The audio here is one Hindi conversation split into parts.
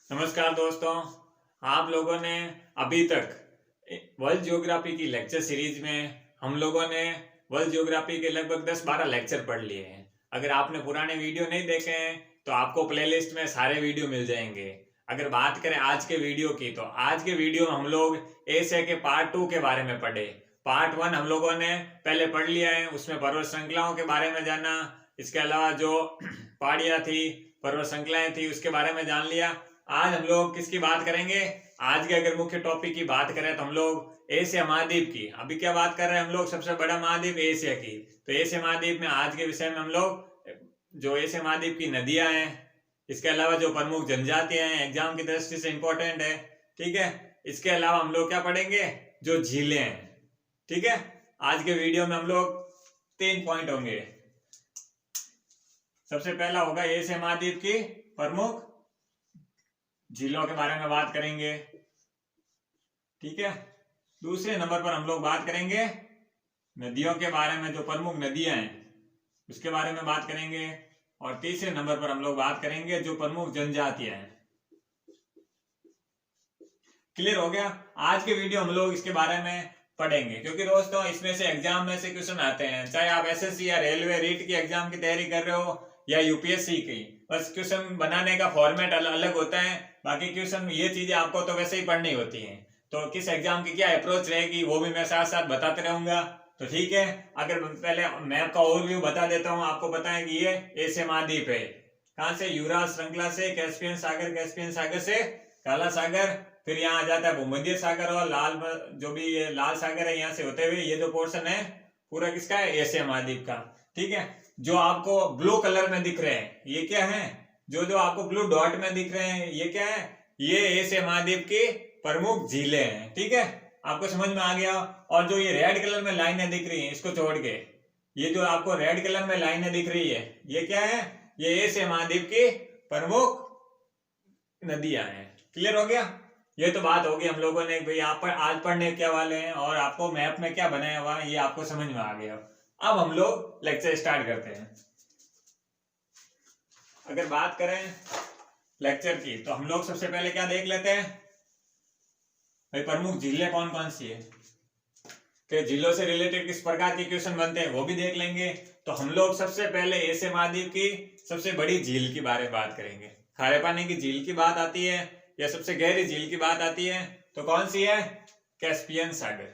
नमस्कार दोस्तों। आप लोगों ने अभी तक वर्ल्ड ज्योग्राफी की लेक्चर सीरीज में हम लोगों ने वर्ल्ड ज्योग्राफी के लगभग 10-12 लेक्चर पढ़ लिए हैं। अगर आपने पुराने वीडियो नहीं देखे हैं तो आपको प्लेलिस्ट में सारे वीडियो मिल जाएंगे। अगर बात करें आज के वीडियो की तो आज के वीडियो में हम लोग एशिया के पार्ट 2 के बारे में पढ़े। पार्ट 1 हम लोगों ने पहले पढ़ लिया है, उसमें पर्वत श्रृंखलाओं के बारे में जाना। इसके अलावा जो पहाड़ियाँ थी, पर्वत श्रृंखलाएं थी, उसके बारे में जान लिया। आज हम लोग किसकी बात करेंगे? आज के अगर मुख्य टॉपिक की बात करें तो हम लोग एशिया महाद्वीप की। अभी क्या बात कर रहे हैं हम लोग? सबसे बड़ा महाद्वीप एशिया की। तो एशिया महाद्वीप में आज के विषय में हम लोग जो एशिया महाद्वीप की नदियां हैं, इसके अलावा जो प्रमुख जनजातियां हैं, एग्जाम की दृष्टि से इंपॉर्टेंट है, ठीक है। इसके अलावा हम लोग क्या पढ़ेंगे? जो झीलें हैं, ठीक है। आज के वीडियो में हम लोग 3 पॉइंट होंगे। सबसे पहला होगा एशिया महाद्वीप की प्रमुख झीलों के बारे में बात करेंगे, ठीक है। दूसरे नंबर पर हम लोग बात करेंगे नदियों के बारे में, जो प्रमुख नदियां हैं उसके बारे में बात करेंगे। और तीसरे नंबर पर हम लोग बात करेंगे जो प्रमुख जनजातियां हैं। क्लियर हो गया? आज के वीडियो हम लोग इसके बारे में पढ़ेंगे क्योंकि दोस्तों इसमें से एग्जाम में से क्वेश्चन आते हैं, चाहे आप एसएससी या रेलवे रीट की एग्जाम की तैयारी कर रहे हो या यूपीएससी की। बस क्वेश्चन बनाने का फॉर्मेट अलग होता है, बाकी क्वेश्चन ये चीजें आपको तो वैसे ही पढ़नी होती हैं। तो किस एग्जाम की क्या अप्रोच रहेगी वो भी मैं साथ साथ बताते रहूंगा, तो ठीक है। अगर पहले मैप का ओवरव्यू बता देता हूँ। आपको पता है कि ये एशिया महाद्वीप है। कहाँ से? यूराल श्रृंखला से, कैस्पियन सागर से काला सागर, फिर यहाँ आ जाता है भूमध्य सागर और लाल, जो भी ये लाल सागर है यहाँ से होते हुए ये जो पोर्शन है पूरा किसका है? एशिया महाद्वीप का, ठीक है। जो आपको ब्लू कलर में दिख रहे हैं ये क्या है? जो आपको ब्लू डॉट में दिख रहे हैं ये क्या है? ये एशिया महाद्वीप की प्रमुख झीलें हैं, ठीक है। आपको समझ में आ गया? और जो ये रेड कलर में लाइनें दिख रही हैं इसको छोड़ के, ये जो आपको रेड कलर में लाइनें दिख रही है ये क्या है? ये एशिया महाद्वीप की प्रमुख नदियां हैं। क्लियर हो गया? ये तो बात होगी हम लोगों ने भाई आप पर आज पढ़ने क्या वाले हैं और आपको मैप में क्या बनाया हुआ है ये आपको समझ में आ गया। अब हम लोग लेक्चर स्टार्ट करते हैं। अगर बात करें लेक्चर की तो हम लोग सबसे पहले क्या देख लेते हैं भाई, प्रमुख झीलें कौन कौन सी है, कि झीलों से रिलेटेड किस प्रकार के क्वेश्चन बनते हैं वो भी देख लेंगे। तो हम लोग सबसे पहले एशिया महाद्वीप की सबसे बड़ी झील के बारे में बात करेंगे। खारे पानी की झील की बात आती है या सबसे गहरी झील की बात आती है तो कौन सी है? कैस्पियन सागर,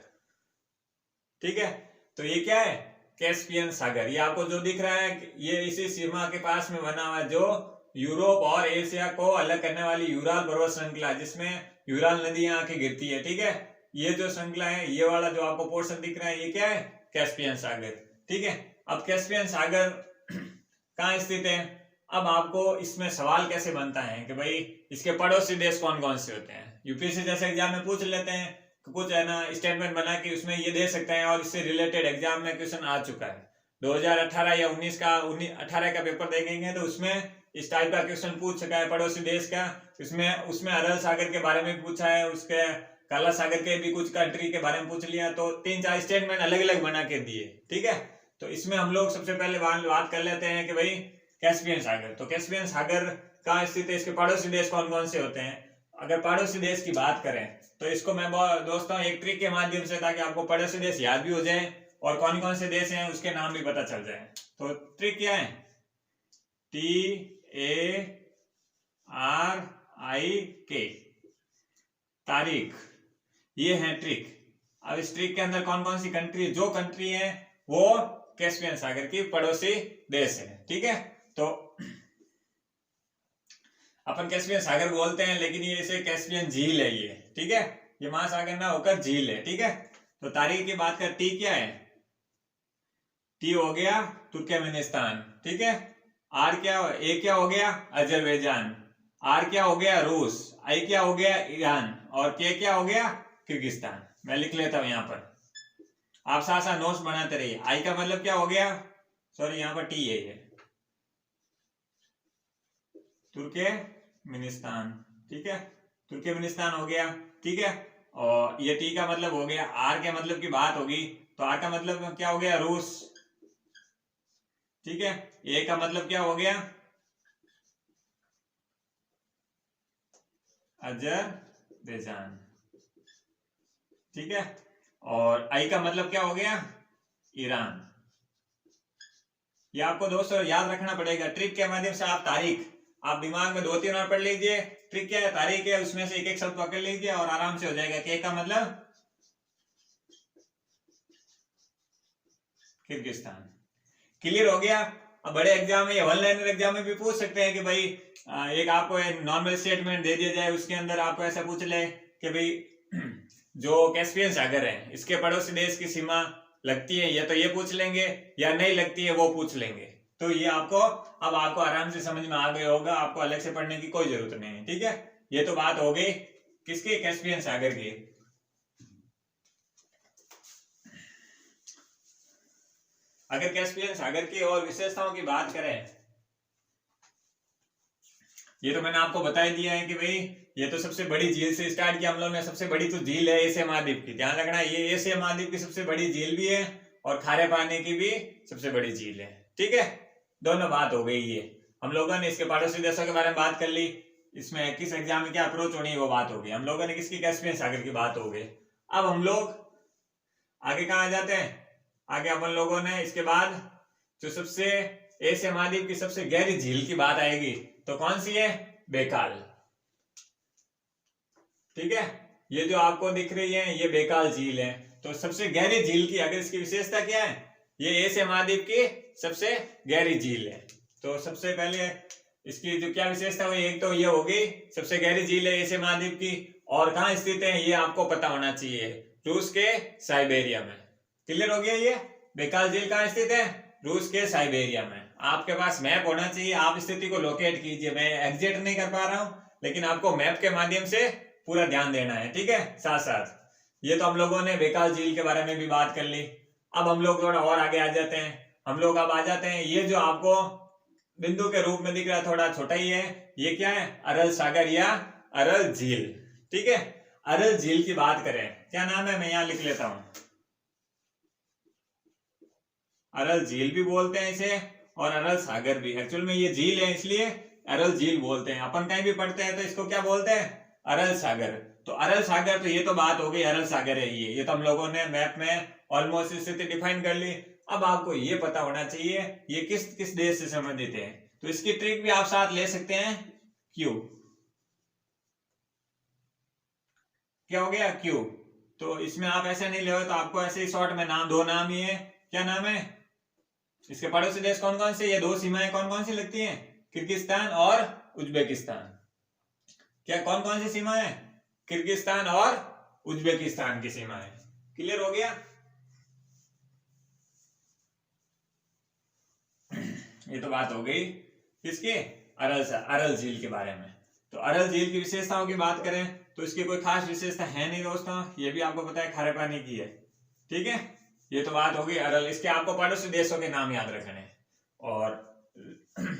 ठीक है। तो ये क्या है? कैस्पियन सागर। ये आपको जो दिख रहा है ये इसी सीमा के पास में बना हुआ है, जो यूरोप और एशिया को अलग करने वाली यूराल पर्वत श्रृंखला, जिसमें यूराल नदी यहाँ आके गिरती है, ठीक है। ये जो श्रृंखला है, ये वाला जो आपको पोर्शन दिख रहा है ये क्या है? कैस्पियन सागर, ठीक है। अब कैस्पियन सागर कहाँ स्थित है? अब आपको इसमें सवाल कैसे बनता है कि भाई इसके पड़ोसी देश कौन कौन से होते हैं। यूपीएससी जैसे एग्जाम में पूछ लेते हैं, कुछ है ना स्टेटमेंट बना के उसमें ये दे सकते हैं और इससे रिलेटेड एग्जाम में क्वेश्चन आ चुका है। 2018 या 18 का पेपर देखेंगे तो उसमें इस टाइप का क्वेश्चन पूछ चुका है पड़ोसी देश का। उसमें अरल सागर के बारे में पूछा है, उसके काला सागर के भी कुछ कंट्री के बारे में पूछ लिया। तो 3-4 स्टेटमेंट अलग अलग बना के दिए, ठीक है। तो इसमें हम लोग सबसे पहले बात कर लेते हैं कि भाई कैस्पियन सागर। तो कैस्पियन सागर कहाँ स्थित है, इसके पड़ोसी देश कौन कौन से होते हैं। अगर पड़ोसी देश की बात करें तो इसको मैं दोस्तों एक ट्रिक के माध्यम से, ताकि आपको पड़ोसी देश याद भी हो जाए और कौन कौन से देश हैं उसके नाम भी पता चल जाए। तो ट्रिक क्या है? TARIK, तारीख, ये है ट्रिक। अब इस ट्रिक के अंदर कौन कौन सी कंट्री, जो कंट्री है वो कैस्पियन सागर की पड़ोसी देश है, ठीक है। तो अपन कैस्पियन सागर बोलते हैं लेकिन ये इसे कैस्पियन झील है ये, ठीक है। ये महासागर ना होकर झील है, ठीक है। तो तारीख की बात कर, टी क्या है? टी हो गया तुर्कमेनिस्तान, ठीक है। आर क्या हो? ए क्या हो गया? अजरबैजान। आर क्या हो गया? रूस। आई क्या हो गया? ईरान। और के क्या हो गया? किर्गिस्तान। मैं लिख लेता हूं यहाँ पर, आप साथ साथ नोट्स बनाते रहिए। आई का मतलब क्या हो गया? सॉरी यहाँ पर टी है, ये तुर्कमेनिस्तान, ठीक है। तुर्कमेनिस्तान हो गया, ठीक है। और ये टी का मतलब हो गया। आर के मतलब की बात होगी तो आर का मतलब क्या हो गया? रूस, ठीक है। ए का मतलब क्या हो गया? अजरबैजान, ठीक है। और आई का मतलब क्या हो गया, ईरान। ये आपको दोस्तों याद रखना पड़ेगा। ट्रिक के माध्यम से आप तारीख, आप दिमाग में 2-3 और पढ़ लीजिए। ट्रिक क्या है, तारीख है, उसमें से एक एक शब्द पकड़ लीजिए और आराम से हो जाएगा। के का मतलब किर्गिस्तान। क्लियर हो गया। अब बड़े एग्जाम में या वन लाइनर एग्जाम में भी पूछ सकते हैं कि भाई एक आपको एक नॉर्मल स्टेटमेंट दे दिया जाए, उसके अंदर आपको ऐसा पूछ ले कि भाई जो कैस्पियन सागर है इसके पड़ोसी देश की सीमा लगती है, या तो ये पूछ लेंगे या नहीं लगती है वो पूछ लेंगे। तो ये आपको अब आपको आराम से समझ में आ गया होगा, आपको अलग से पढ़ने की कोई जरूरत नहीं है, ठीक है। ये तो बात हो गई किसकी, कैस्पियन सागर की। अगर कैस्पियन सागर की और विशेषताओं की बात करें, ये तो मैंने आपको बता ही दिया है कि भाई ये तो सबसे बड़ी झील से स्टार्ट किया हम लोगों ने। सबसे बड़ी तो झील है एशिया महाद्वीप की, ध्यान रखना, ये एशिया महाद्वीप की सबसे बड़ी झील भी है और खारे पानी की भी सबसे बड़ी झील है, ठीक है। दोनों बात हो गई। ये हम लोगों ने इसके पड़ोसी देशों के बारे में बात कर ली, इसमें किस एग्जाम में क्या अप्रोच होनी है वो बात हो गई। हम लोगों ने किसकी, कैस्पियन सागर की बात हो गई। अब हम लोग आगे कहाँ आ जाते हैं, आगे अपन लोगों ने इसके बाद जो सबसे एशिया महाद्वीप की सबसे गहरी झील की बात आएगी, तो कौन सी है, बैकाल, ठीक है। ये जो आपको दिख रही है ये बैकाल झील है। तो सबसे गहरी झील की अगर इसकी विशेषता क्या है, ये एशिया महाद्वीप की सबसे गहरी झील है। तो सबसे पहले इसकी जो क्या विशेषता हुई, एक तो ये होगी सबसे गहरी झील है एशिया महाद्वीप की, और कहाँ स्थित है ये आपको पता होना चाहिए, रूस के साइबेरिया में। क्लियर हो गया। ये बैकाल झील कहाँ स्थित है, रूस के साइबेरिया में। आपके पास मैप होना चाहिए, आप स्थिति को लोकेट कीजिए। मैं एग्जैक्ट नहीं कर पा रहा हूं, लेकिन आपको मैप के माध्यम से पूरा ध्यान देना है, ठीक है। साथ साथ ये तो हम लोगों ने बैकाल झील के बारे में भी बात कर ली। अब हम लोग थोड़ा और आगे आ जाते हैं। हम लोग अब आ जाते हैं, ये जो आपको बिंदु के रूप में दिख रहा है थोड़ा छोटा ही है, ये क्या है, अरल सागर या अरल झील, ठीक है। अरल झील की बात करें, क्या नाम है, मैं यहां लिख लेता हूं। अरल झील भी बोलते हैं इसे और अरल सागर भी। एक्चुअल में ये झील है इसलिए अरल झील बोलते हैं। अपन कहीं भी पढ़ते हैं तो इसको क्या बोलते हैं, अरल सागर। तो अरल सागर, तो ये तो बात हो गई अरल सागर है ये तो हम लोगों ने मैप में ऑलमोस्ट स्थिति डिफाइन कर ली। अब आपको ये पता होना चाहिए ये किस किस देश से संबंधित है। तो इसकी ट्रिक भी आप साथ ले सकते हैं, क्यू, क्या हो गया, क्यू। तो इसमें आप ऐसे नहीं ले, तो आपको ऐसे ही शॉर्ट में नाम, दो नाम ही है। क्या नाम है, इसके पड़ोसी देश कौन कौन से, ये दो सीमाएं कौन कौन सी लगती हैं, किर्गिस्तान और उज्बेकिस्तान। क्या कौन कौन सी सीमा है, किर्गिस्तान और उज्बेकिस्तान की सीमा है। क्लियर हो गया। ये तो बात हो गई किसकी, अरल झील के बारे में। तो अरल झील की विशेषताओं की बात करें तो इसकी कोई खास विशेषता है नहीं दोस्तों, ये भी आपको पता है खारे पानी की है, ठीक है। ये तो बात होगी अरल। इसके आपको पड़ोसी देशों के नाम याद रखने, और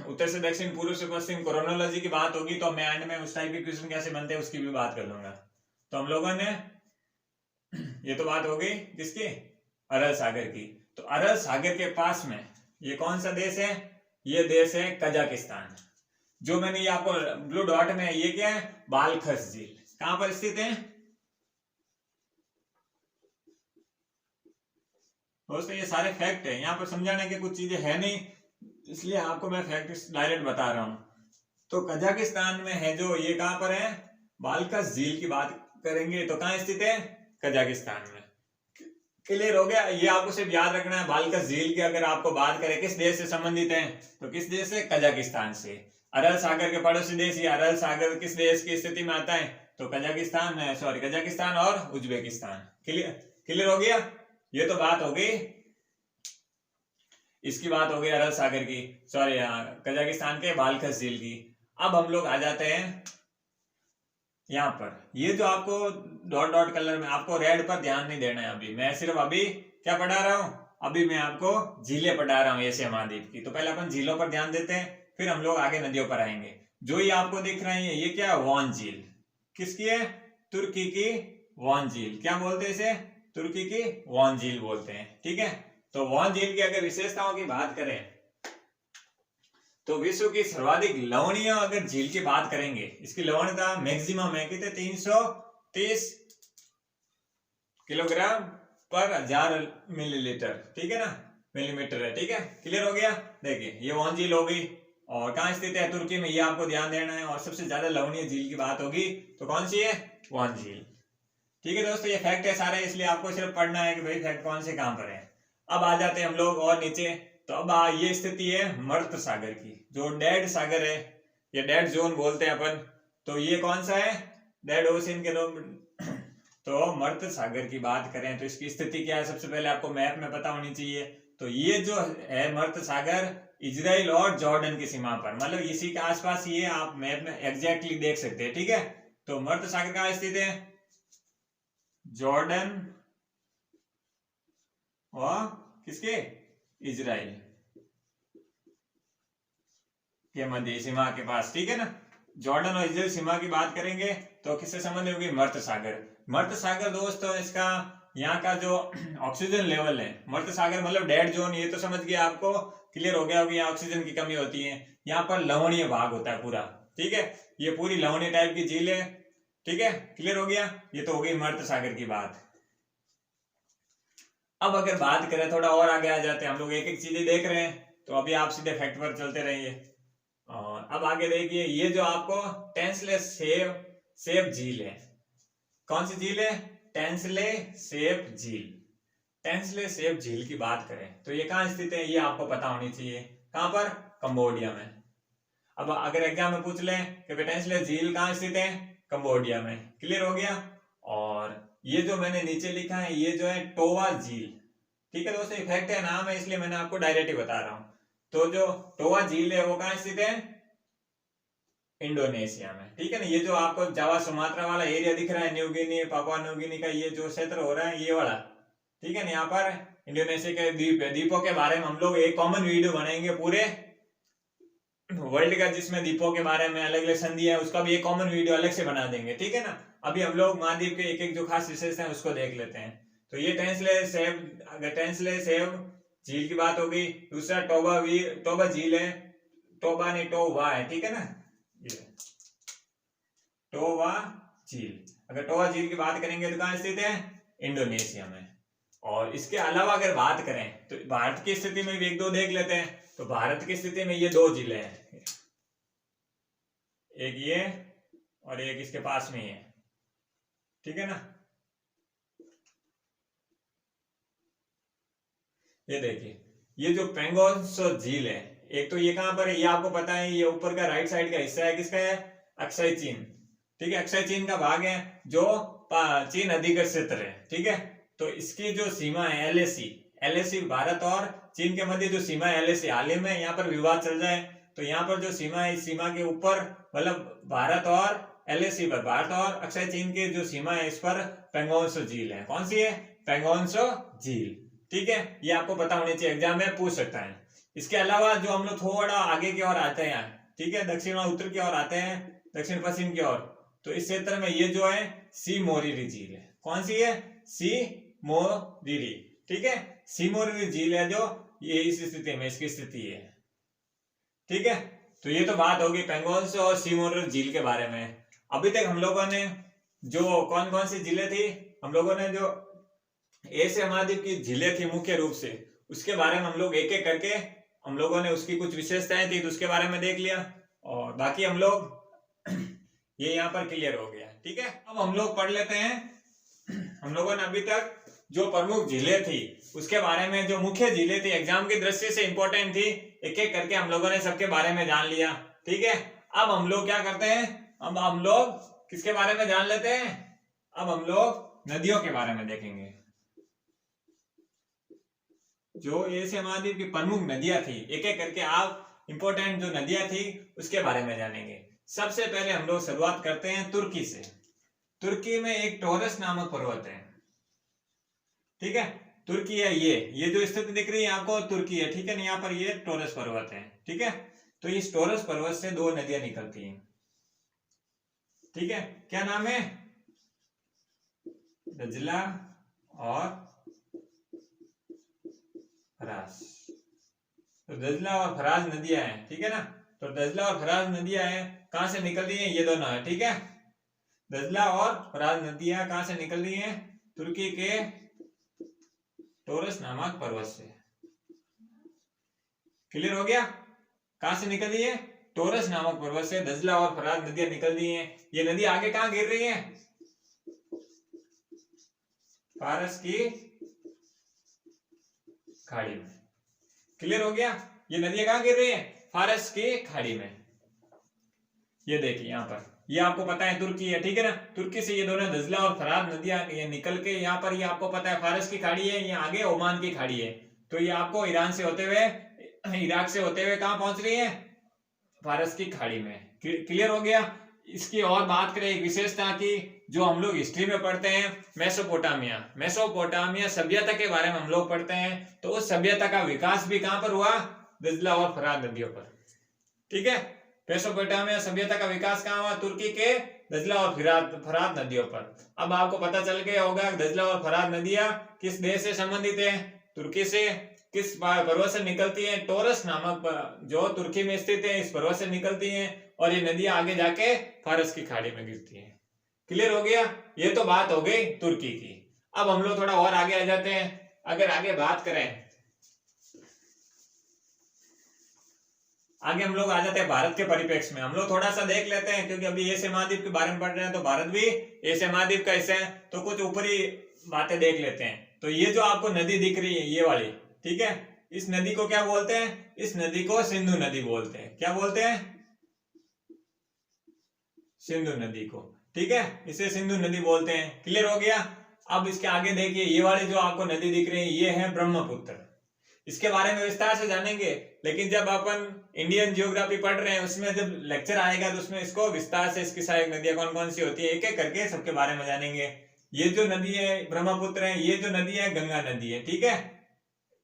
उत्तर से दक्षिण, पूर्व से पश्चिम, क्रोनोलॉजी की बात होगी तो मैं एंड में उस टाइप के क्वेश्चन कैसे बनते हैं उसकी भी बात कर लूंगा। तो हम लोगों ने ये तो बात हो गई किसकी, अरल सागर की। तो अरल सागर के पास में ये कौन सा देश है, ये देश है कजाकिस्तान। जो मैंने ये आपको ब्लू डॉट में, ये क्या है, बालखस झील, कहां पर स्थित है दोस्तों। ये सारे फैक्ट है, यहाँ पर समझाने की कुछ चीजें है नहीं, इसलिए आपको मैं फैक्ट डायरेक्ट बता रहा हूं। तो कजाकिस्तान में है जो, ये कहां पर है, बालखस झील की बात करेंगे तो कहां स्थित है, कजाकिस्तान में। क्लियर हो गया। ये आपको सिर्फ याद रखना है, बालखस झील की अगर आपको बात करें किस देश से संबंधित है, तो किस देश से, कजाकिस्तान से। अरल सागर के पड़ोसी देश, ये अरल सागर किस देश की स्थिति में आता है, तो कजाकिस्तान, सॉरी कजाकिस्तान और उज्बेकिस्तान। क्लियर हो गया। ये तो बात हो गई, इसकी बात हो गई अरल सागर की, सॉरी कजाकिस्तान के बालखस झील की। अब हम लोग आ जाते हैं यहाँ पर, ये जो आपको डॉट डॉट कलर में, आपको रेड पर ध्यान नहीं देना है अभी, मैं सिर्फ अभी क्या पढ़ा रहा हूं, अभी मैं आपको झीलें पढ़ा रहा हूं एशिया महाद्वीप की। तो पहले अपन झीलों पर ध्यान देते हैं, फिर हम लोग आगे नदियों पर आएंगे। जो ये आपको दिख रही है ये क्या है, वॉन झील, किसकी है, तुर्की की वॉन झील। क्या बोलते हैं इसे, तुर्की की वॉन झील बोलते हैं, ठीक है। तो वॉन झील की अगर विशेषताओं की बात करें तो विश्व की सर्वाधिक लवणीय अगर झील की बात करेंगे, इसकी लवणता मैक्सिमम है कितने 330 किलोग्राम पर 1000 मिलीलीटर, ठीक है ना, मिलीमीटर है, ठीक है, क्लियर हो गया। देखिए ये वॉन झील हो गई, और कहाँ स्थित है, तुर्की में, ये आपको ध्यान देना है। और सबसे ज्यादा लवणीय झील की बात होगी तो कौन सी है, वॉन झील, ठीक है दोस्तों। ये फैक्ट है सारे, इसलिए आपको सिर्फ पढ़ना है कि भाई फैक्ट कौन से कहां पर है। अब आ जाते हैं हम लोग और नीचे, तो अब ये स्थिति है मर्त सागर की, जो डेड सागर है, ये डेड जोन बोलते हैं अपन, तो ये कौन सा है, डेड ओशन के रूप। तो मर्त सागर की बात करें तो इसकी स्थिति क्या है, सबसे पहले आपको मैप में पता होनी चाहिए। तो ये जो है मर्त सागर इजराइल और जॉर्डन की सीमा पर, मतलब इसी के आसपास, ये आप मैप में एग्जैक्टली देख सकते हैं, ठीक है। तो मर्त सागर कहाँ स्थित है, जॉर्डन और किसके, इजराइल के मध्य सीमा के पास, ठीक है ना। जॉर्डन और इजराइल सीमा की बात करेंगे तो किससे संबंध होगी, मर्त सागर। मर्त सागर दोस्तों, इसका यहाँ का जो ऑक्सीजन लेवल है, मर्त सागर मतलब डेड जोन, ये तो समझ गया, आपको क्लियर हो गया होगा, यहाँ ऑक्सीजन की कमी होती है, यहाँ पर लवणीय भाग होता है पूरा, ठीक है, ये पूरी लवणीय टाइप की झील है, ठीक है, क्लियर हो गया। ये तो हो गई मर्त सागर की बात। अब अगर बात करें, थोड़ा और आगे आ जाते हैं हम लोग, एक एक चीजें देख रहे हैं, तो अभी आप सीधे फैक्ट पर चलते रहिए। और अब आगे देखिए, ये जो आपको टेंसले सेव झील है, कौन सी झील है, टेंसले सेव झील। टेंसले सेव झील की बात करें तो ये कहाँ स्थित है, ये आपको पता होनी चाहिए, कहां पर, कंबोडिया में। अब अगर एग्जाम में पूछ ले कि टेंसले झील कहाँ स्थित है, कंबोडिया में, क्लियर हो गया। और ये जो मैंने नीचे लिखा है, ये जो है टोवा झील, ठीक है दोस्तों, इफेक्ट है, नाम है, इसलिए मैंने आपको डायरेक्ट ही बता रहा हूं। तो जो टोवा झील है वो कहाँ स्थित है, इंडोनेशिया में, ठीक है ना। ये जो आपको जावा सुमात्रा वाला एरिया दिख रहा है, New Guinea, Papua New Guinea का ये जो क्षेत्र हो रहा है, ये वाला, ठीक है ना, यहाँ पर इंडोनेशिया के द्वीप है। द्वीपों के बारे में हम लोग एक कॉमन वीडियो बनाएंगे पूरे वर्ल्ड का, जिसमें द्वीपों के बारे में अलग अलग संधि है, उसका भी एक कॉमन वीडियो अलग से बना देंगे, ठीक है ना। अभी हम लोग महाद्वीप के एक एक जो खास विशेषता है उसको देख लेते हैं। तो ये टेंसले सेव झील की बात होगी। दूसरा टोबा झील है, टोबा नहीं टोवा है, ठीक है ना, ये टोवा झील। अगर टोवा झील की बात करेंगे तो कहाँ स्थित है, इंडोनेशिया में। और इसके अलावा अगर बात करें तो भारत की स्थिति में भी एक दो देख लेते हैं। तो भारत की स्थिति में ये दो जिले हैं, एक ये और एक इसके पास में ही है, ठीक है ना। ये देखिए, ये जो पेंगोंग झील है, एक तो ये कहां पर है, ये आपको पता है, ये ऊपर का राइट साइड का हिस्सा है, किसका है, अक्षय चीन, ठीक है, अक्षय चीन का भाग है, जो चीन अधिकृत क्षेत्र है, ठीक है। तो इसकी जो सीमा है एलएसी भारत और चीन के मध्य जो सीमा है एलएसी, हाल ही में यहाँ पर विवाद चल रहा है। तो यहाँ पर जो सीमा है, इस सीमा के ऊपर, मतलब भारत और एलएसी पर, भारत और अक्षय चीन की जो सीमा है, इस पर पेंगोंग झील है, कौन सी है, पेंगोंग झील, ठीक है। ये आपको पता होनी चाहिए, एग्जाम में पूछ सकता है। इसके अलावा जो हम लोग थोड़ा आगे की ओर आते हैं, ठीक है, दक्षिण और उत्तर की ओर आते हैं, दक्षिण पश्चिम की ओर, तो इस क्षेत्र में ये जो है सी मोरिरी झील है, कौन सी है, सी मोरिरी, ठीक है, सी मोरिरी झील है, जो ये इस स्थिति में इसकी स्थिति है, ठीक है। तो ये तो बात होगी पेंगोंग और सी मोरिरी झील के बारे में। अभी तक हम लोगों ने जो कौन कौन सी झीलें थी, हम लोगों ने जो एशिया महाद्वीप की झीलें थी मुख्य रूप से, उसके बारे में हम लोग एक एक करके, हम लोगों ने उसकी कुछ विशेषताएं थी तो उसके बारे में देख लिया, और बाकी हम लोग ये यहाँ पर क्लियर हो गया, ठीक है। अब हम लोग पढ़ लेते हैं, हम लोगों ने अभी तक जो प्रमुख झीलें थी उसके बारे में, जो मुख्य झीलें थी एग्जाम की दृष्टि से इंपॉर्टेंट थी, एक एक करके हम लोगों ने सबके बारे में जान लिया, ठीक है। अब हम लोग क्या करते हैं, अब हम लोग किसके बारे में जान लेते हैं, अब हम लोग नदियों के बारे में देखेंगे। जो एशिया महाद्वीप की प्रमुख नदियां थी, एक एक करके आप इंपॉर्टेंट जो नदियां थी उसके बारे में जानेंगे। सबसे पहले हम लोग शुरुआत करते हैं तुर्की से। तुर्की में एक टोरस नामक पर्वत है, ठीक है, तुर्की है, ये जो स्थिति दिख रही है आपको तुर्की है, ठीक है ना, यहाँ पर ये टोरस पर्वत है, ठीक है। तो इस टोरस पर्वत से दो नदियां निकलती हैं, ठीक है, क्या नाम है, दजला और फरास, तो दजला और फराज नदियां हैं, ठीक है ना। तो दजला और फराज नदियां हैं, कहां से निकल रही हैं, ये दोनों है, ठीक है। दजला और फराज नदियां कहां से निकल रही हैं, तुर्की के टोरस नामक पर्वत से। क्लियर हो गया, कहां से निकल रही है, टोरस नामक पर्वत से दजला और फराज नदियां निकल रही हैं। ये नदी आगे कहां गिर रही है, फारस की खाड़ी में। क्लियर हो गया, ये नदियां कहां गिर रही है, फारस की खाड़ी में। ये देखिए यहाँ पर, ये आपको पता है तुर्की है, ठीक है ना। तुर्की से ये दोनों दजला और फरात नदियां ये निकल के यहाँ पर, ये आपको पता है फारस की खाड़ी है, ये आगे ओमान की खाड़ी है। तो ये आपको ईरान से होते हुए, इराक से होते हुए कहां पहुंच रही है, फारस की खाड़ी में। क्लियर हो गया। इसकी और बात करें एक विशेषता की, जो हम लोग हिस्ट्री में पढ़ते हैं, मेसोपोटामिया सभ्यता के बारे में हम लोग पढ़ते हैं। तो उस सभ्यता का विकास भी कहां पर हुआ, दजला और फरात नदियों पर, ठीक है। मेसोपोटामिया सभ्यता का विकास कहां हुआ, तुर्की के दजला और फरात नदियों पर। अब आपको पता चल गया होगा दजला और फरात नदियां किस देश से संबंधित है, तुर्की से। किस पर्वत से निकलती है, टोरस नामक जो तुर्की में स्थित है, इस पर्वत से निकलती हैं और ये नदियां आगे जाके फारस की खाड़ी में गिरती हैं। क्लियर हो गया, ये तो बात हो गई तुर्की की। अब हम लोग थोड़ा और आगे आ जाते हैं। अगर आगे बात करें, आगे हम लोग आ जाते हैं भारत के परिप्रेक्ष्य में। हम लोग थोड़ा सा देख लेते हैं, क्योंकि अभी एशिया महाद्वीप के बारे में पढ़ रहे हैं, तो भारत भी एशिया महाद्वीप का हिस्सा है, तो कुछ ऊपरी बातें देख लेते हैं। तो ये जो आपको नदी दिख रही है, ये वाली, ठीक है, इस नदी को क्या बोलते हैं, इस नदी को सिंधु नदी बोलते हैं। क्या बोलते हैं, सिंधु नदी को, ठीक है, इसे सिंधु नदी बोलते हैं। क्लियर हो गया। अब इसके आगे देखिए, ये वाली जो आपको नदी दिख रही है, ये है ब्रह्मपुत्र। इसके बारे में विस्तार से जानेंगे, लेकिन जब अपन इंडियन जियोग्राफी पढ़ रहे हैं, उसमें जब लेक्चर आएगा तो उसमें इसको विस्तार से, इसकी सहायक नदियां कौन कौन सी होती है, एक एक करके सबके बारे में जानेंगे। ये जो नदी है ब्रह्मपुत्र है, ये जो नदी है गंगा नदी है, ठीक है।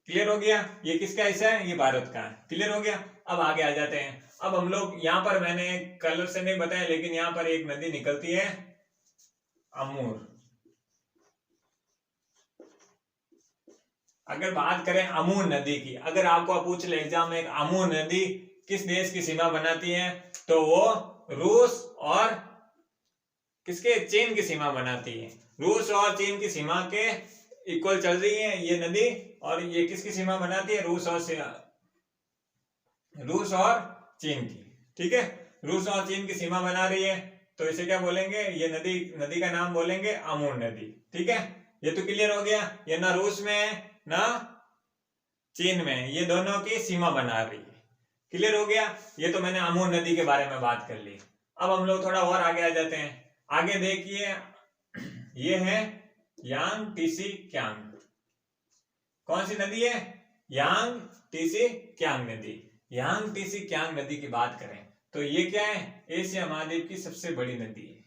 क्लियर हो गया, ये किसका हिस्सा है, ये भारत का है। क्लियर हो गया। अब आगे आ जाते हैं। अब हम लोग यहाँ पर, मैंने कलर से नहीं बताया, लेकिन यहाँ पर एक नदी निकलती है, अमूर। अगर बात करें अमूर नदी की, अगर आपको पूछ ले एग्जाम में, एक अमूर नदी किस देश की सीमा बनाती है, तो वो रूस और किसके, चीन की सीमा बनाती है। रूस और चीन की सीमा के इक्वल चल रही है ये नदी, और ये किसकी सीमा बनाती है, रूस और चीन की, ठीक है। रूस और चीन की सीमा बना रही है, तो इसे क्या बोलेंगे, ये नदी का नाम बोलेंगे अमूर नदी, ठीक है। ये तो क्लियर हो गया, ये ना रूस में है ना चीन में, ये दोनों की सीमा बना रही है। क्लियर हो गया, ये तो मैंने अमूर नदी के बारे में बात कर ली। अब हम लोग थोड़ा और आगे आ जाते हैं। आगे देखिए, ये है यांग टीसी क्यांग। कौन सी नदी है, यांग टीसी क्यांग नदी। यांग टीसी क्यांग नदी की बात करें तो ये क्या है, एशिया महाद्वीप की सबसे बड़ी नदी है।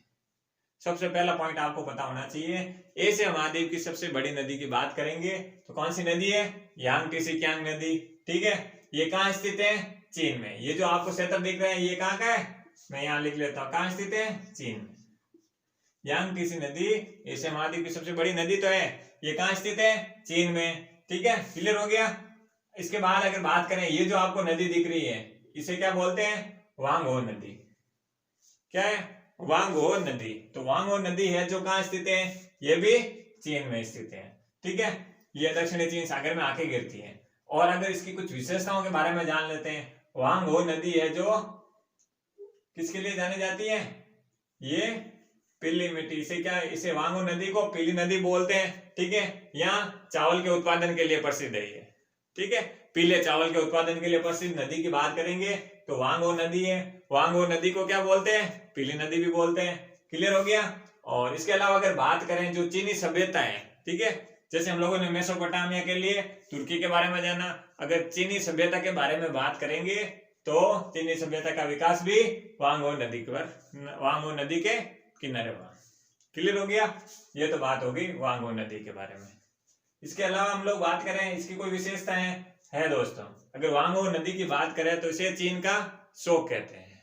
सबसे पहला पॉइंट आपको पता होना चाहिए, एशिया महाद्वीप की सबसे बड़ी नदी की बात करेंगे तो कौन सी नदी है, यांग टीसी क्यांग नदी, ठीक है। ये कहाँ स्थित है, चीन में। ये जो आपको क्षेत्र दिख रहा है, ये कहाँ का है, मैं यहाँ लिख लेता हूँ, कहाँ स्थित है, चीन में। यांग टीसी नदी एशिया महाद्वीप की सबसे बड़ी नदी तो है, ये कहाँ स्थित है, चीन में, ठीक है। क्लियर हो गया। इसके बाद अगर बात करें, ये जो आपको नदी दिख रही है, इसे क्या बोलते हैं, वांगहो नदी। क्या है, वांगहो नदी। तो वांगहो नदी है जो कहाँ स्थित है, ये भी चीन में स्थित है, ठीक है। ये दक्षिणी चीन सागर में आके गिरती है। और अगर इसकी कुछ विशेषताओं के बारे में जान लेते हैं, वांगहो नदी है जो किसके लिए जानी जाती है, ये पीली मिट्टी, इसे क्या, इसे वांगहो नदी को पीली नदी बोलते हैं, ठीक है। यहाँ चावल के उत्पादन के लिए प्रसिद्ध है ये, ठीक है। पीले चावल के उत्पादन के लिए प्रसिद्ध नदी की बात करेंगे तो वांगहो नदी है। वांगहो नदी को क्या बोलते हैं, पीली नदी भी बोलते हैं। क्लियर हो गया। और इसके अलावा अगर बात करें जो चीनी सभ्यता है, ठीक है, जैसे हम लोगों ने मेसोपोटामिया के लिए तुर्की के बारे में जाना, अगर चीनी सभ्यता के बारे में बात करेंगे तो चीनी सभ्यता का विकास भी वांगहो नदी के किनारे हुआ। क्लियर हो गया, ये तो बात होगी वांगहो नदी के बारे में। इसके अलावा हम लोग बात करें, इसकी कोई विशेषता है दोस्तों, अगर वांगहो नदी की बात करें तो इसे चीन का शोक कहते हैं।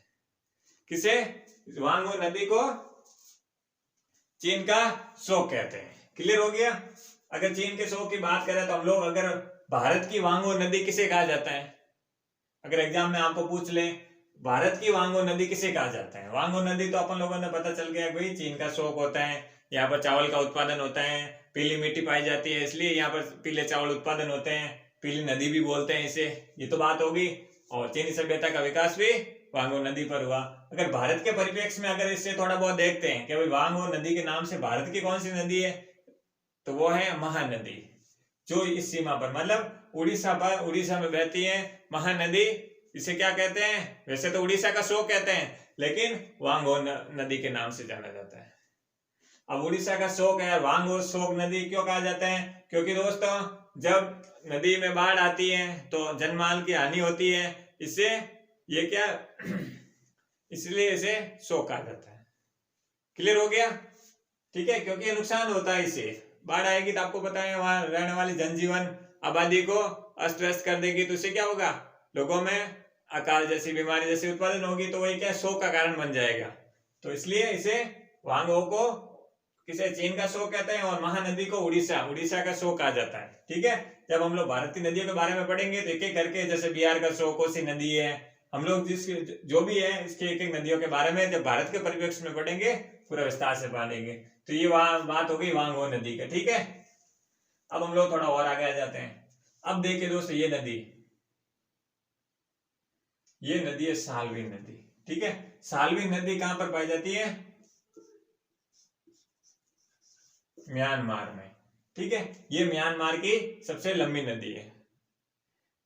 किसे, वांगहो नदी को चीन का शोक कहते हैं। क्लियर हो गया। अगर चीन के शोक की बात करें तो हम लोग, अगर भारत की वांगहो नदी किसे कहा जाता है, अगर एग्जाम में आपको पूछ ले भारत की वांगो नदी किसे कहा जाता है, वांगो नदी तो अपन लोगों ने पता चल गया भाई चीन का शौक होता है, यहाँ पर चावल का उत्पादन होता है, पीली मिट्टी पाई जाती है इसलिए यहाँ पर पीले चावल उत्पादन होते हैं, पीली नदी भी बोलते हैं इसे, ये तो बात होगी। और चीनी सभ्यता का विकास भी वांगो नदी पर हुआ। अगर भारत के परिप्रेक्ष्य में अगर इससे थोड़ा बहुत देखते हैं कि भाई वांगो नदी के नाम से भारत की कौन सी नदी है, तो वो है महानदी, जो इस सीमा पर मतलब उड़ीसा में बहती है महानदी। इसे क्या कहते हैं, वैसे तो उड़ीसा का शोक कहते हैं लेकिन वांगो नदी के नाम से जाना जाता है। अब उड़ीसा का शोक है, वांगो शोक नदी क्यों कहा जाता है, क्योंकि दोस्तों जब नदी में बाढ़ आती है तो जनमाल की हानि होती है, इससे ये क्या इसलिए इसे शोक कहा जाता है। क्लियर हो गया, ठीक है, क्योंकि नुकसान होता है, इससे बाढ़ आएगी तो आपको पता है वहां रहने वाली जनजीवन आबादी को अस्त व्यस्त कर देगी, तो इससे क्या होगा, लोगों में अकाल जैसी बीमारी जैसी उत्पादन होगी, तो वही क्या शोक का कारण बन जाएगा। तो इसलिए इसे वांगो को किसे चीन का शोक कहते हैं और महानदी को उड़ीसा का शोक कहा जाता है। ठीक है, जब हम लोग भारत की नदियों के बारे में पढ़ेंगे तो एक एक करके, जैसे बिहार का शोक कोसी नदी है, हम लोग जो भी है इसके एक एक नदियों के बारे में जब भारत के परिप्रेक्ष्य में पढ़ेंगे पूरा विस्तार से पढ़ेंगे। तो ये बात हो गई वांगो नदी का। ठीक है, अब हम लोग थोड़ा और आगे आ जाते हैं। अब देखिए दोस्तों ये नदी है साल्वी नदी। ठीक है, साल्वी नदी कहां पर पाई जाती है, म्यांमार में। ठीक है, ये म्यांमार की सबसे लंबी नदी है।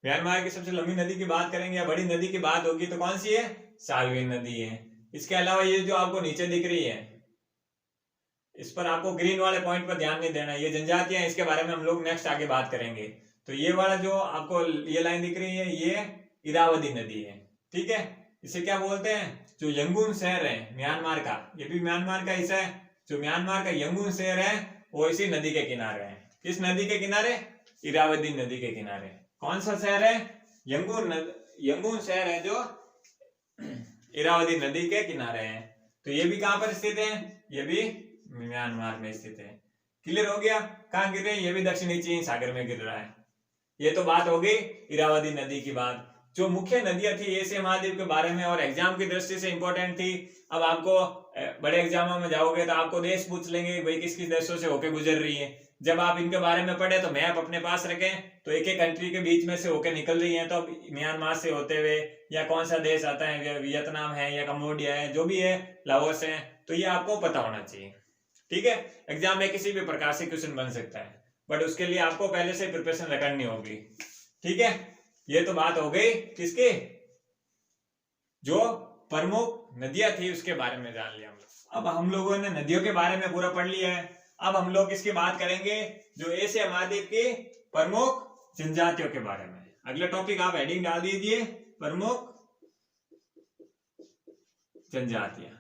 म्यांमार की सबसे लंबी नदी की बात करेंगे या बड़ी नदी की बात होगी तो कौन सी है, साल्वी नदी है। इसके अलावा ये जो आपको नीचे दिख रही है, इस पर आपको ग्रीन वाले पॉइंट पर ध्यान नहीं देना, ये जनजातियां, इसके बारे में हम लोग नेक्स्ट आगे बात करेंगे। तो ये वाला जो आपको ये लाइन दिख रही है ये इरावदी नदी है। ठीक है, इसे क्या बोलते हैं, जो यंगून शहर है म्यांमार का, ये भी म्यांमार का हिस्सा है, जो म्यांमार का यंगून शहर है वो इसी नदी के किनारे है। किस नदी के किनारे, इरावदी नदी के किनारे। कौन सा शहर है, यंगून शहर है जो इरावदी नदी के किनारे है। तो ये भी कहां पर स्थित है, ये भी म्यांमार में स्थित है। क्लियर हो गया, कहां गिर रहे हैं, ये भी दक्षिणी चीन सागर में गिर रहा है। ये तो बात हो गई इरावदी नदी की बात। जो मुख्य नदियां थी एशिया महाद्वीप के बारे में और एग्जाम की दृष्टि से इंपॉर्टेंट थी। अब आपको बड़े एग्जामों में जाओगे तो आपको देश पूछ लेंगे भाई किस किस देशों से होके गुजर रही है। जब आप इनके बारे में पढ़े तो मैप अपने पास रखें, तो एक एक कंट्री के बीच में से होके निकल रही है, तो म्यांमार से होते हुए या कौन सा देश आता है, वियतनाम है या कम्बोडिया है, जो भी है, लाओस है, तो ये आपको पता होना चाहिए। ठीक है, एग्जाम में किसी भी प्रकार से क्वेश्चन बन सकता है, बट उसके लिए आपको पहले से प्रिपरेशन करनी होगी। ठीक है, ये तो बात हो गई किसकी, जो प्रमुख नदियां थी उसके बारे में जान लिया हम लोग। अब हम लोगों ने नदियों के बारे में पूरा पढ़ लिया है। अब हम लोग इसकी बात करेंगे जो एशिया महाद्वीप की प्रमुख जनजातियों के बारे में। अगला टॉपिक आप हेडिंग डाल दीजिए, प्रमुख जनजातियां।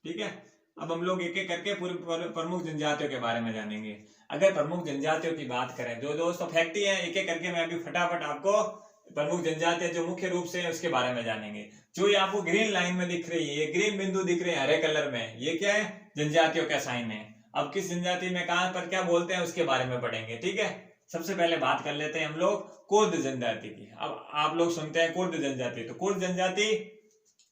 ठीक है, अब हम लोग एक एक करके पूरी प्रमुख जनजातियों के बारे में जानेंगे। अगर प्रमुख जनजातियों की बात करें, जो दोस्तों फैक्ट ही है, एक एक करके मैं अभी फटाफट आपको प्रमुख जनजातियां जो मुख्य रूप से उसके बारे में जानेंगे। जो ये आपको ग्रीन लाइन में दिख रही है, ये ग्रीन बिंदु दिख रहे हैं हरे कलर में, ये क्या है, जनजातियों का साइन है। अब किस जनजाति में कहां पर क्या बोलते हैं उसके बारे में पढ़ेंगे। ठीक है, सबसे पहले बात कर लेते हैं हम लोग कुर्द जनजाति की। अब आप लोग सुनते हैं कुर्द जनजाति, तो कुर्द जनजाति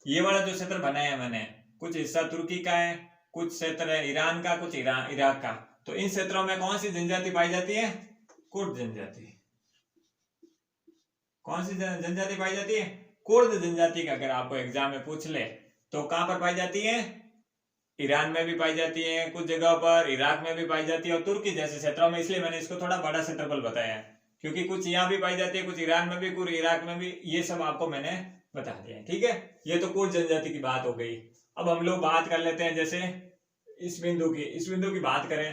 ये वाला जो क्षेत्र बनाया है मैंने, कुछ हिस्सा तुर्की का है, कुछ क्षेत्र है ईरान का, कुछ इराक का। तो इन क्षेत्रों में कौन सी जनजाति पाई जाती है, कुर्द जनजाति। कौन सी जनजाति पाई जाती है, कुर्द जनजाति का। अगर आपको एग्जाम में पूछ ले तो कहां पर पाई जाती है, ईरान में भी पाई जाती है, कुछ जगह पर इराक में भी पाई जाती है और तुर्की जैसे क्षेत्रों में। इसलिए मैंने इसको थोड़ा बड़ा क्षेत्रफल बताया है, क्योंकि कुछ यहाँ भी पाई जाती है, कुछ ईरान में भी, कुछ इराक में भी, ये सब आपको मैंने बता दिया है। ठीक है, ये तो कुर्द जनजाति की बात हो गई। अब हम लोग बात कर लेते हैं जैसे इस बिंदु की बात करें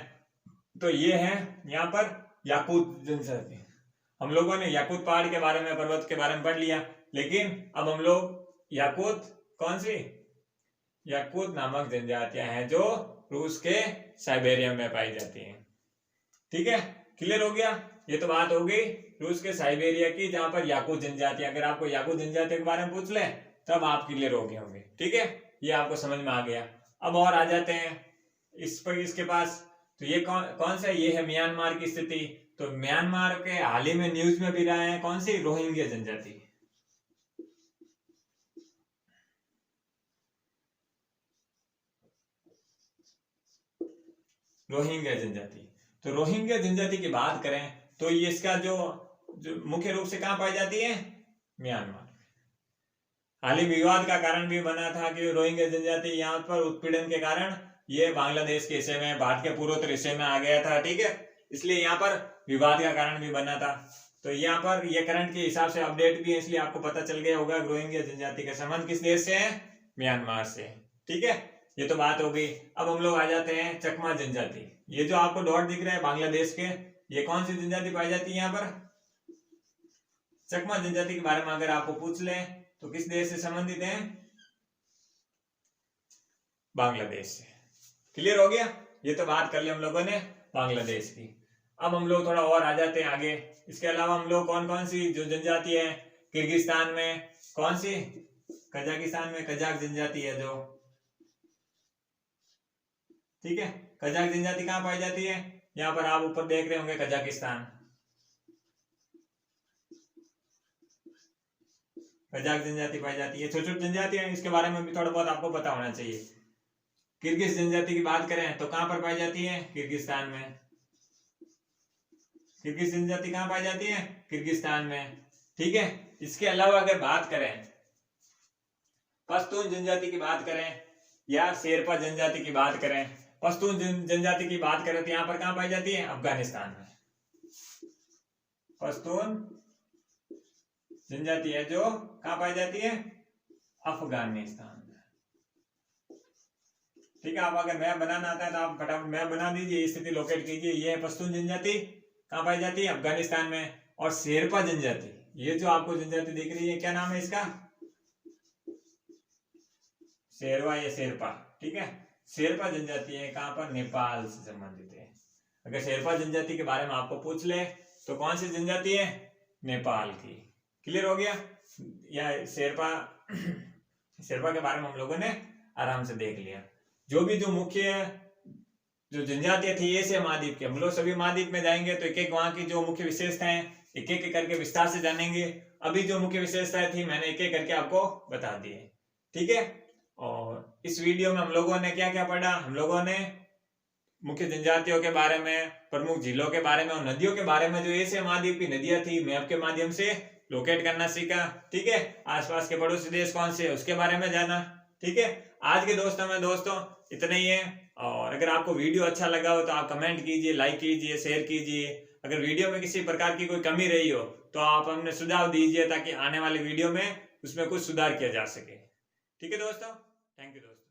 तो ये है यहाँ पर याकूत जनजाति। हम लोगों ने याकूत पहाड़ के बारे में, पर्वत के बारे में पढ़ लिया, लेकिन अब हम लोग याकूत, कौन सी, याकूत नामक जनजातियां हैं जो रूस के साइबेरिया में पाई जाती हैं। ठीक है, क्लियर हो गया, ये तो बात हो गई रूस के साइबेरिया की, जहां पर याकूत जनजातियां। अगर आपको याकूत जनजाति के बारे में पूछ ले तब आप क्लियर हो गए होंगे। ठीक है, ये आपको समझ में आ गया। अब और आ जाते हैं इसके पास, तो ये कौन सा, ये है म्यांमार की स्थिति। तो म्यांमार के हाल ही में न्यूज में भी रहा है, कौन सी, रोहिंग्या जनजाति। रोहिंग्या जनजाति। तो रोहिंग्या जनजाति की बात करें तो ये इसका जो मुख्य रूप से कहाँ पाई जाती है, म्यांमार। हाल ही विवाद का कारण भी बना था कि रोहिंग्या जनजाति यहाँ पर उत्पीड़न के कारण ये बांग्लादेश के हिस्से में, भारत के पूर्वोत्तर हिस्से में आ गया था, ठीक है, इसलिए यहाँ पर विवाद का कारण भी बना था। तो यहाँ पर ये करंट के हिसाब से अपडेट भी है, इसलिए आपको पता चल गया होगा रोहिंग्या जनजाति का संबंध किस देश से है, म्यांमार से, ठीक है। ये तो बात हो गई। अब हम लोग आ जाते हैं चकमा जनजाति। ये जो आपको डॉट दिख रहा है बांग्लादेश के, ये कौन सी जनजाति पाई जाती है यहाँ पर, चकमा जनजाति के बारे में अगर आपको पूछ ले तो किस देश से संबंधित है, बांग्लादेश से। क्लियर हो गया, ये तो बात कर ली हम लोगों ने बांग्लादेश की। अब हम लोग थोड़ा और आ जाते हैं आगे। इसके अलावा हम लोग कौन कौन सी जो जनजाति है, किर्गिस्तान में कौन सी, कजाकिस्तान में कजाक जनजाति है जो, ठीक है, कजाक जनजाति कहाँ पाई जाती है, यहाँ पर आप ऊपर देख रहे होंगे कजाकिस्तान, कजाक जनजाति पाई जाती है। छोटी छोटी जनजाति है, इसके बारे में भी थोड़ा बहुत आपको पता होना चाहिए। किर्गिज जनजाति की बात करें तो कहां पर पाई जाती है, किर्गिस्तान में। किर्गिज जनजाति कहां पाई जाती है, किर्गिस्तान में, ठीक है। इसके अलावा अगर बात करें पश्तून जनजाति की बात करें या शेरपा जनजाति की बात करें, पश्तून जनजाति की बात करें तो यहाँ पर कहां पाई जाती है, अफगानिस्तान में। पश्तून जनजाति है जो कहां पाई जाती है, अफगानिस्तान में, ठीक है। आप अगर मैप बनाना आता है तो आप फटाफट मैप बना दीजिए, स्थिति लोकेट कीजिए। ये है पश्तून जनजाति, कहां पाई जाती है, अफगानिस्तान में। और शेरपा जनजाति, ये जो आपको जनजाति दिख रही है, क्या नाम है इसका, शेरवा या शेरपा, ठीक है। शेरपा जनजाति है कहां पर, नेपाल से संबंधित है। अगर शेरपा जनजाति के बारे में आपको पूछ ले तो कौन सी जनजाति है, नेपाल की। क्लियर हो गया, या शेरपा के बारे में हम लोगों ने आराम से देख लिया। जो भी जो मुख्य जो जनजातियां थी एशिया महाद्वीप के, हम लोग सभी महाद्वीप में जाएंगे तो एक एक वहां की जो मुख्य विशेषताएं एक एक करके विस्तार से जानेंगे। अभी जो मुख्य विशेषताएं थी मैंने एक एक करके आपको बता दी है, ठीक है। और इस वीडियो में हम लोगों ने क्या क्या पढ़ा, हम लोगों ने मुख्य जनजातियों के बारे में, प्रमुख झीलों के बारे में और नदियों के बारे में, जो एशिया महाद्वीप की नदियां थी मैप के माध्यम से लोकेट करना सीखा, ठीक है। आसपास के पड़ोसी देश कौन से उसके बारे में जाना, ठीक है। आज के दोस्तों इतना ही है। और अगर आपको वीडियो अच्छा लगा हो तो आप कमेंट कीजिए, लाइक कीजिए, शेयर कीजिए। अगर वीडियो में किसी प्रकार की कोई कमी रही हो तो आप हमें सुझाव दीजिए ताकि आने वाले वीडियो में उसमें कुछ सुधार किया जा सके, ठीक है दोस्तों। थैंक यू दोस्तों।